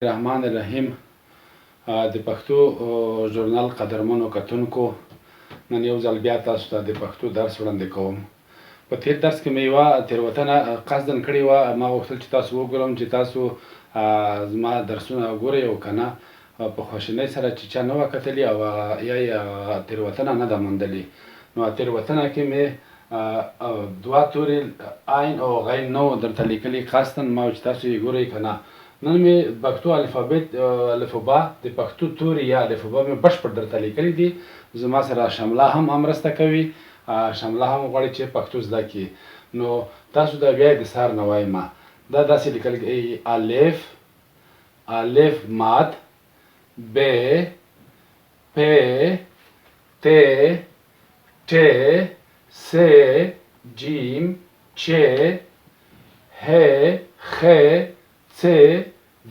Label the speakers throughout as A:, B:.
A: الرحمن الرحیم. د پښتو ژورنال قدرمنو کتونکو، نن یو ځل بیا تاسو ته د پښتو درس وړاندې کوم. په تیر درس کې مې یوه تېروتنه قصداً کړې وه. ما غوښتل چې تاسو وګورم چې تاسو زما درسونه ګورئ او که نه په خواشینۍ سره چې چا نه وه کتلي او یا یې تېروتنه نه ده موندلې. نو تېروتنه کې مې دوه تورې عین او غین نه و درته لیکلي قصداً. ما چې تاسو یې ګورئ که نه. نن مې پښتو الفبا د پښتو توري یا الفبا مې بشپړ درته لیکلي دي. زما سره شمله هم مرسته کوي، شمله هم غواړي چې پښتو زده کړي. نو تاسو دا بیا د سهار نه وایم. دا داسې لیکل کېږي: الف ماد، ب پ ت ټ س جیم چ ه خ څ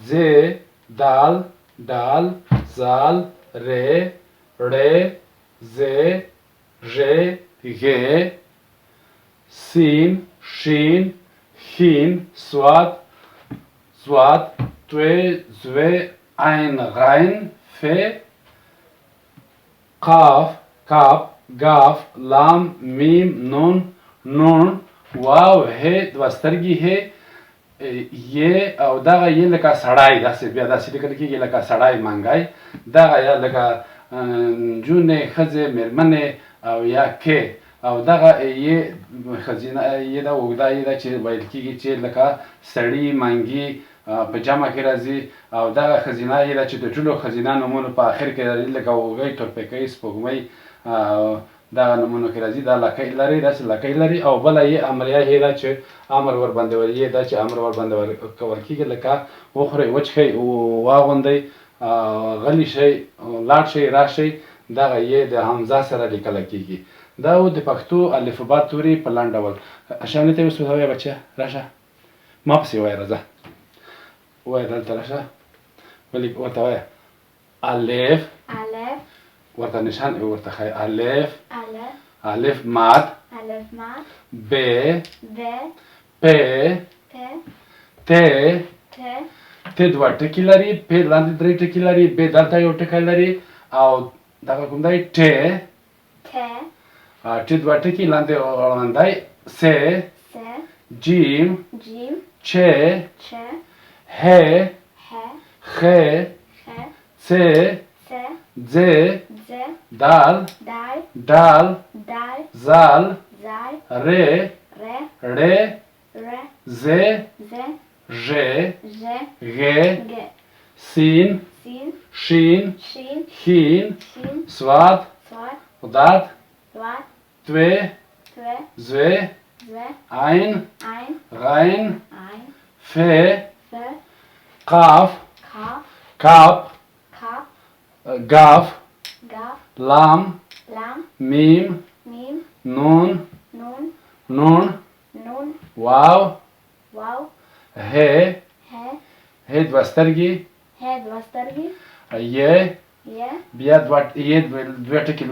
A: ځ دال ډال زال ر ړ ز ژ غ سین شین خین صاد ضاد ط ظ عین غین ف قاف کاف گاف لام میم نون نون واو ه دوه سترګې ه یې او دغه یې لکه سړی داسې بیا داسې لیکل کېږي لکه سړی منګی. دغه یا لکه نجونې ښځې مېرمنې او یا کې او دغه یې ښځینه یې ده اوږده یې ده چې ویل کېږي چې لکه سړي منګي په جمع کې راځي. او دغه ښځینه یې ده چې د ټولو ښځینه نومونو په آخر کې راځي لکه اوږۍ تورپیکۍ سپوږمۍ دغه نومونو کې راځي. دا لکۍ لري، داسې لکۍ لري. او بله یې امریه یې ده چې امر ورباندې یې ده چې امر ورباندې ورکول کېږي لکه وخورئ وچښئ واغوندئ غلي شئ لاړ شئ راشئ. دغه یې د حمزه سره لیکله کېږي. دا و د پښتو الفبا توري په لنډ ډول. شاملې ته یې اوس ووایه بچیه راشه ما پسې ووایه راځه ووایه دلته راشه ورته وایه الف ورته نشان ورته ښایي الف ماد ب پ ت دوه ټکي لري، پ لاندې درې ټکي لري، ب دلته یو ټکی لري او دغه کوم دی ټ دوه ټکي لاندې غړوند دی، س جیم چ ه خ څ ځ دال ډال زال ر ړ ز ژ غ سین شین خین صاد ضاد ط ظ عین غین ف قاف کاف گاف لام میم نون واو ه دوه سترګې ی بیا دوه ټکي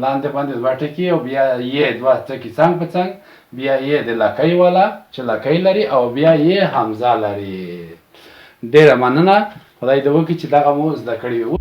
A: لاندې باندې دوه ټکي او بیا یې دوه ټکي څنګ په څنګ، بیا یې د لکۍ والا چې لکۍ لري او بیا یې حمزه لري. ډېره مننه، خدای دې وکړي چې دغه مو زده کړي وي.